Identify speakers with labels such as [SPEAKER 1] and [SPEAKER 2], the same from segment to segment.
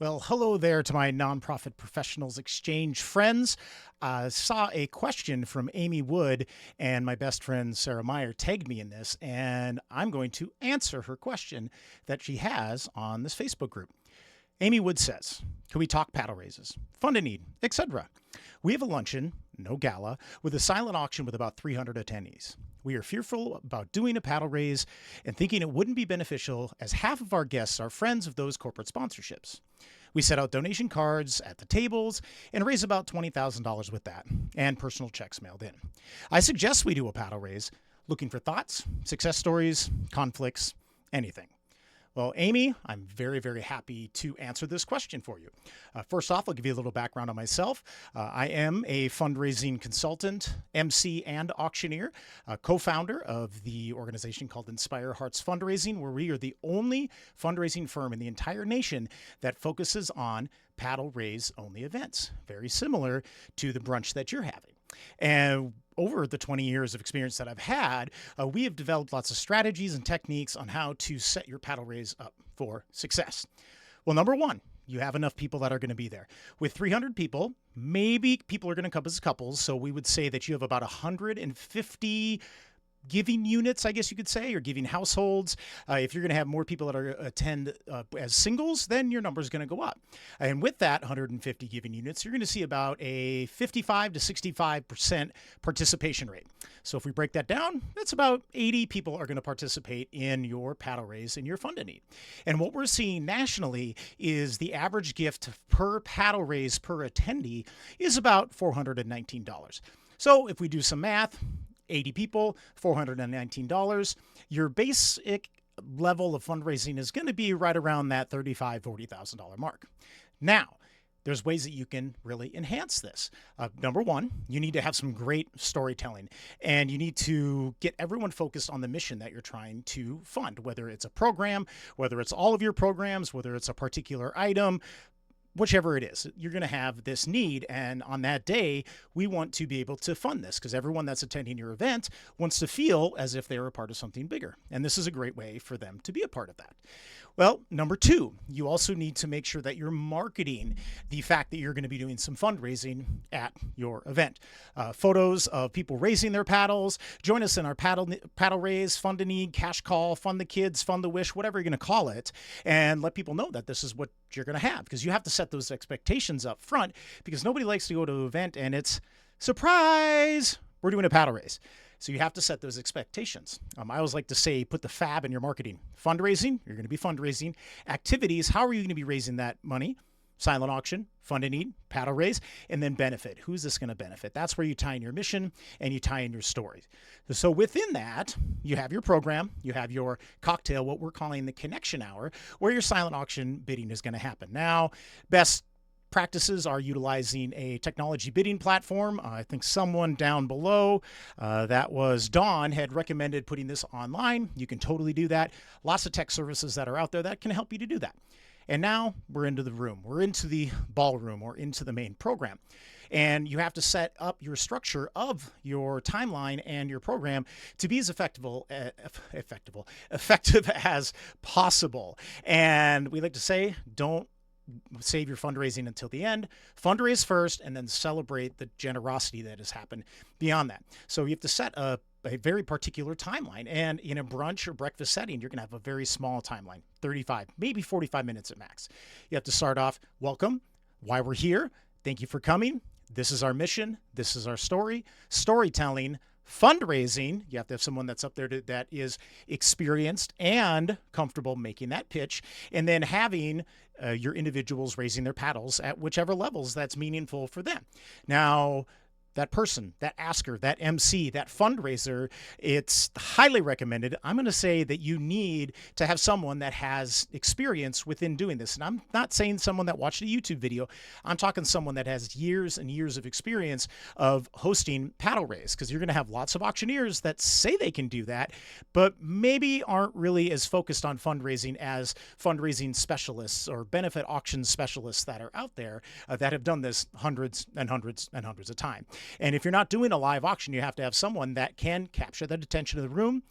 [SPEAKER 1] Well, hello there to my nonprofit professionals exchange friends. Saw a question from Amy Wood, and my best friend Sarah Meyer tagged me in this, and I'm going to answer her question that she has on this Facebook group. Amy Wood says, can we talk paddle raises, fund and need, etc.? We have a luncheon, no gala, with a silent auction with about 300 attendees. We are fearful about doing a paddle raise and thinking it wouldn't be beneficial as half of our guests are friends of those corporate sponsorships. We set out donation cards at the tables and raise about $20,000 with that, and personal checks mailed in. I suggest we do a paddle raise, looking for thoughts, success stories, conflicts, anything. Well, Amy, I'm very, very happy to answer this question for you. First off, I'll give you a little background on myself. I am a fundraising consultant, MC, and auctioneer, co-founder of the organization called Inspire Hearts Fundraising, where we are the only fundraising firm in the entire nation that focuses on paddle raise only events, very similar to the brunch that you're having. And over the 20 years of experience that I've had, we have developed lots of strategies and techniques on how to set your paddle raise up for success. Well, number one, you have enough people that are going to be there. With 300 people, maybe people are going to come as couples. So we would say that you have about 150 giving units, I guess you could say, or giving households. If you're going to have more people that are attend as singles, then your number is going to go up. And with that 150 giving units, you're going to see about a 55 to 65% participation rate. So if we break that down, that's about 80 people are going to participate in your paddle raise and your fund and need. And what we're seeing nationally is the average gift per paddle raise per attendee is about $419. So if we do some math, 80 people, $419. Your basic level of fundraising is going to be right around that $35,000, $40,000 mark. Now, there's ways that you can really enhance this. Number one, you need to have some great storytelling, and you need to get everyone focused on the mission that you're trying to fund, whether it's a program, whether it's all of your programs, whether it's a particular item, whichever it is, you're going to have this need. And on that day, we want to be able to fund this because everyone that's attending your event wants to feel as if they're a part of something bigger. And this is a great way for them to be a part of that. Well, number two, you also need to make sure that you're marketing the fact that you're going to be doing some fundraising at your event. Photos of people raising their paddles. Join us in our paddle raise, fund a need, cash call, fund the kids, fund the wish, whatever you're going to call it, and let people know that this is what you're going to have, because you have to set those expectations up front, because nobody likes to go to an event and it's surprise, we're doing a paddle raise. So you have to set those expectations. I always like to say, put the fab in your marketing. Fundraising, you're going to be fundraising. Activities, how are you going to be raising that money? Silent auction, fund and need, paddle raise, and then benefit. Who's this going to benefit? That's where you tie in your mission and you tie in your story. So within that, you have your program, you have your cocktail, what we're calling the connection hour, where your silent auction bidding is going to happen. Now, best practices are utilizing a technology bidding platform. I think someone down below, that was Dawn, had recommended putting this online. You can totally do that. Lots of tech services that are out there that can help you to do that. And now we're into the room. We're into the ballroom or into the main program. And you have to set up your structure of your timeline and your program to be as effective as possible. And we like to say, don't save your fundraising until the end. Fundraise first and then celebrate the generosity that has happened beyond that. So you have to set a very particular timeline. And in a brunch or breakfast setting, you're going to have a very small timeline, 35, maybe 45 minutes at max. You have to start off, welcome, why we're here, thank you for coming, this is our mission, this is our story, storytelling, fundraising. You have to have someone that's up there that is experienced and comfortable making that pitch, and then having your individuals raising their paddles at whichever levels that's meaningful for them. Now, that person, that asker, that MC, that fundraiser, it's highly recommended. I'm going to say that you need to have someone that has experience within doing this. And I'm not saying someone that watched a YouTube video. I'm talking someone that has years and years of experience of hosting paddle raise, because you're going to have lots of auctioneers that say they can do that, but maybe aren't really as focused on fundraising as fundraising specialists or benefit auction specialists that are out there that have done this hundreds and hundreds and hundreds of times. And if you're not doing a live auction, you have to have someone that can capture the attention of the room,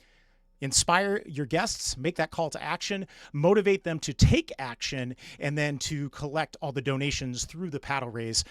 [SPEAKER 1] Inspire your guests, make that call to action, motivate them to take action, and then to collect all the donations through the paddle raise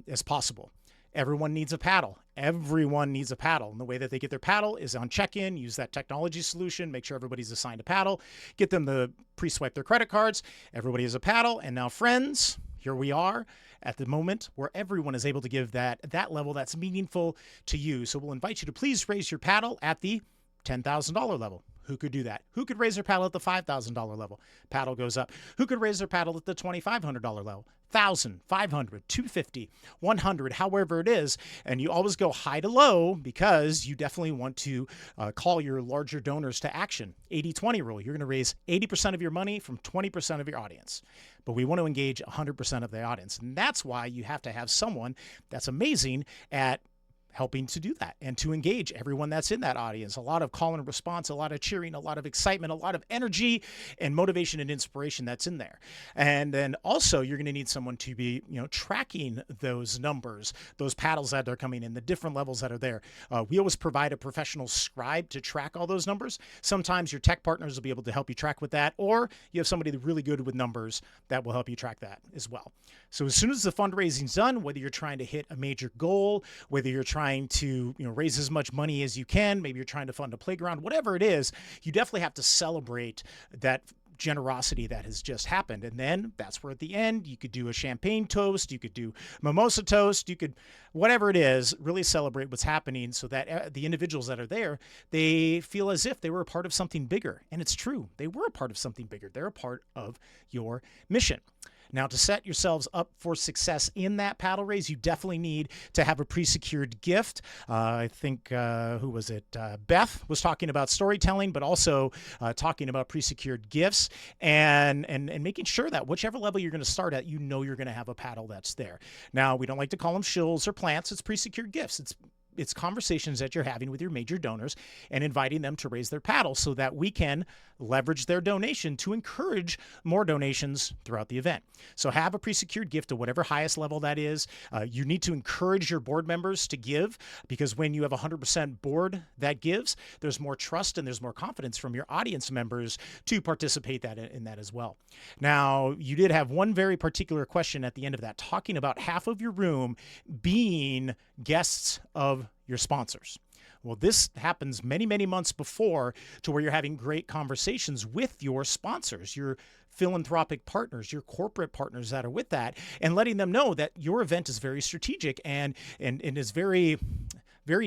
[SPEAKER 1] as possible. Everyone needs a paddle. Everyone needs a paddle. And the way that they get their paddle is on check-in, use that technology solution, make sure everybody's assigned a paddle, get them to pre-swipe their credit cards. Everybody has a paddle. And now, friends, here we are at the moment where everyone is able to give that level that's meaningful to you. So we'll invite you to please raise your paddle at the $10,000 level. Who could do that? Who could raise their paddle at the $5,000 level? Paddle goes up. Who could raise their paddle at the $2,500 level? 1,000, 500, 250, 100, however it is. And you always go high to low because you definitely want to call your larger donors to action. 80-20 rule. You're going to raise 80% of your money from 20% of your audience. But we want to engage 100% of the audience. And that's why you have to have someone that's amazing at helping to do that and to engage everyone that's in that audience. A lot of call and response, a lot of cheering, a lot of excitement, a lot of energy and motivation and inspiration that's in there. And then also you're going to need someone to be, tracking those numbers, those paddles that are coming in, the different levels that are there. We always provide a professional scribe to track all those numbers. Sometimes your tech partners will be able to help you track with that, or you have somebody really good with numbers that will help you track that as well. So as soon as the fundraising's done, whether you're trying to hit a major goal, whether you're trying to raise as much money as you can, maybe you're trying to fund a playground, whatever it is, you definitely have to celebrate that generosity that has just happened. And then that's where at the end you could do a champagne toast, you could do mimosa toast, you could, whatever it is, really celebrate what's happening so that the individuals that are there, they feel as if they were a part of something bigger. And it's true, they were a part of something bigger. They're a part of your mission. Now, to set yourselves up for success in that paddle raise, you definitely need to have a pre-secured gift. I think, who was it? Beth was talking about storytelling, but also talking about pre-secured gifts and making sure that whichever level you're going to start at, you're going to have a paddle that's there. Now, we don't like to call them shills or plants. It's pre-secured gifts. It's conversations that you're having with your major donors and inviting them to raise their paddle so that we can leverage their donation to encourage more donations throughout the event. So have a pre-secured gift at whatever highest level that is. You need to encourage your board members to give, because when you have 100% board that gives, there's more trust and there's more confidence from your audience members to participate in that as well. Now, you did have one very particular question at the end of that, talking about half of your room being guests of your sponsors. Well, this happens many, many months before, to where you're having great conversations with your sponsors, your philanthropic partners, your corporate partners that are with that, and letting them know that your event is very strategic and is very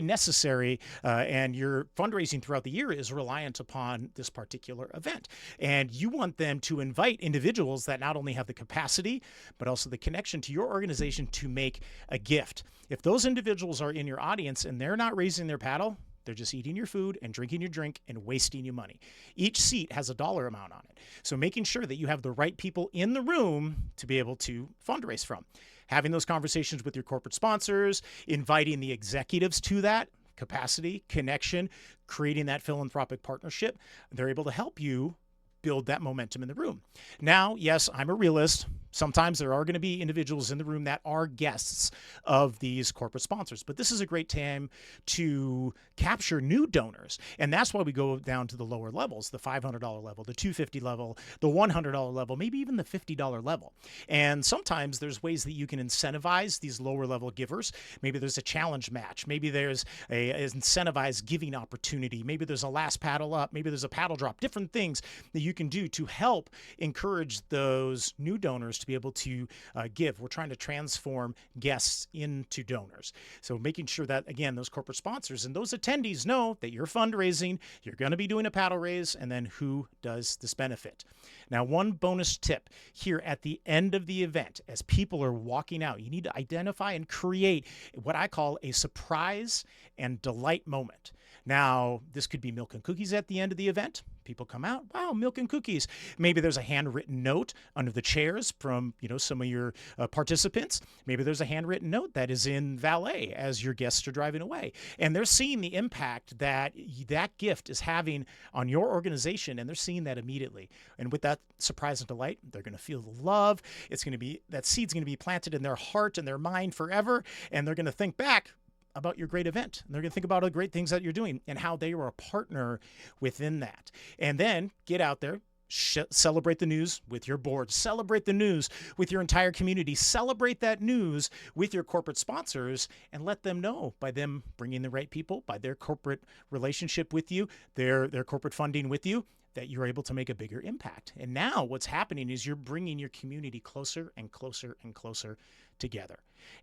[SPEAKER 1] necessary, and your fundraising throughout the year is reliant upon this particular event. And you want them to invite individuals that not only have the capacity, but also the connection to your organization to make a gift. If those individuals are in your audience and they're not raising their paddle, they're just eating your food and drinking your drink and wasting you money. Each seat has a dollar amount on it. So making sure that you have the right people in the room to be able to fundraise from. Having those conversations with your corporate sponsors, inviting the executives to that, capacity, connection, creating that philanthropic partnership, they're able to help you build that momentum in the room. Now, yes, I'm a realist. Sometimes there are going to be individuals in the room that are guests of these corporate sponsors, but this is a great time to capture new donors. And that's why we go down to the lower levels, the $500 level, the $250 level, the $100 level, maybe even the $50 level. And sometimes there's ways that you can incentivize these lower level givers. Maybe there's a challenge match. Maybe there's an incentivized giving opportunity. Maybe there's a last paddle up. Maybe there's a paddle drop, different things that you can do to help encourage those new donors to be able to give. We're trying to transform guests into donors. So making sure that, again, those corporate sponsors and those attendees know that you're fundraising, you're going to be doing a paddle raise, and then who does this benefit. Now, one bonus tip here at the end of the event, as people are walking out, you need to identify and create what I call a surprise and delight moment. Now, this could be milk and cookies at the end of the event. People come out, wow, milk and cookies. Maybe there's a handwritten note under the chairs from, some of your participants. Maybe there's a handwritten note that is in valet as your guests are driving away. And they're seeing the impact that that gift is having on your organization, and they're seeing that immediately. And with that surprise and delight, they're going to feel the love. It's going to be, that seed's going to be planted in their heart and their mind forever. And they're going to think back, about your great event. And they're going to think about all the great things that you're doing and how they are a partner within that. And then get out there, celebrate the news with your board, celebrate the news with your entire community, celebrate that news with your corporate sponsors, and let them know by them bringing the right people, by their corporate relationship with you, their corporate funding with you, that you're able to make a bigger impact. And now what's happening is you're bringing your community closer and closer and closer together.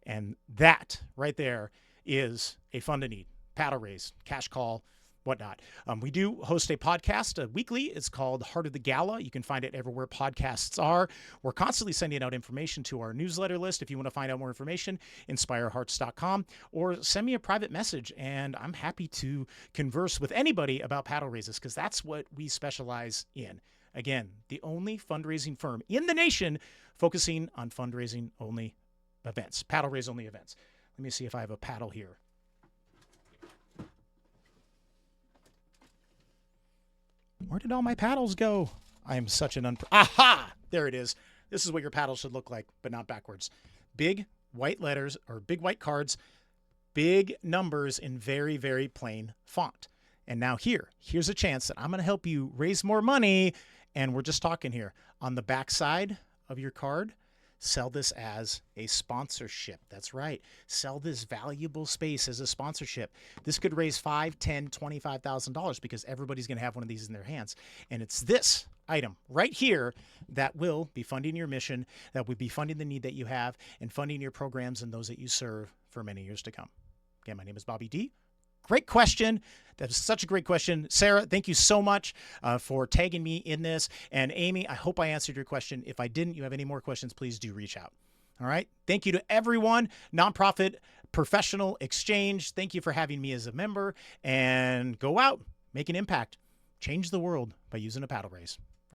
[SPEAKER 1] And that right there is a fund a need, paddle raise, cash call, whatnot. We do host a podcast weekly. It's called Heart of the Gala. You can find it everywhere podcasts are. We're constantly sending out information to our newsletter list. If you want to find out more information, inspirehearts.com, or send me a private message, and I'm happy to converse with anybody about paddle raises, because that's what we specialize in. Again, the only fundraising firm in the nation focusing on fundraising only events, paddle raise only events. Let me see if I have a paddle here. Where did all my paddles go? I am such an aha! There it is. This is what your paddle should look like, but not backwards. Big white letters, or big white cards, big numbers in very, very plain font. And now here's a chance that I'm going to help you raise more money. And we're just talking here. On the back side of your card, sell this as a sponsorship. That's right. Sell this valuable space as a sponsorship. This could raise $5,000, $10,000, $25,000 because everybody's going to have one of these in their hands. And it's this item right here that will be funding your mission, that will be funding the need that you have, and funding your programs and those that you serve for many years to come. Again, my name is Bobby D. Great question. That was such a great question. Sarah, thank you so much for tagging me in this. And Amy, I hope I answered your question. If I didn't, you have any more questions, please do reach out. All right. Thank you to everyone. Nonprofit Professional Exchange. Thank you for having me as a member, and go out, make an impact, change the world by using a paddle raise.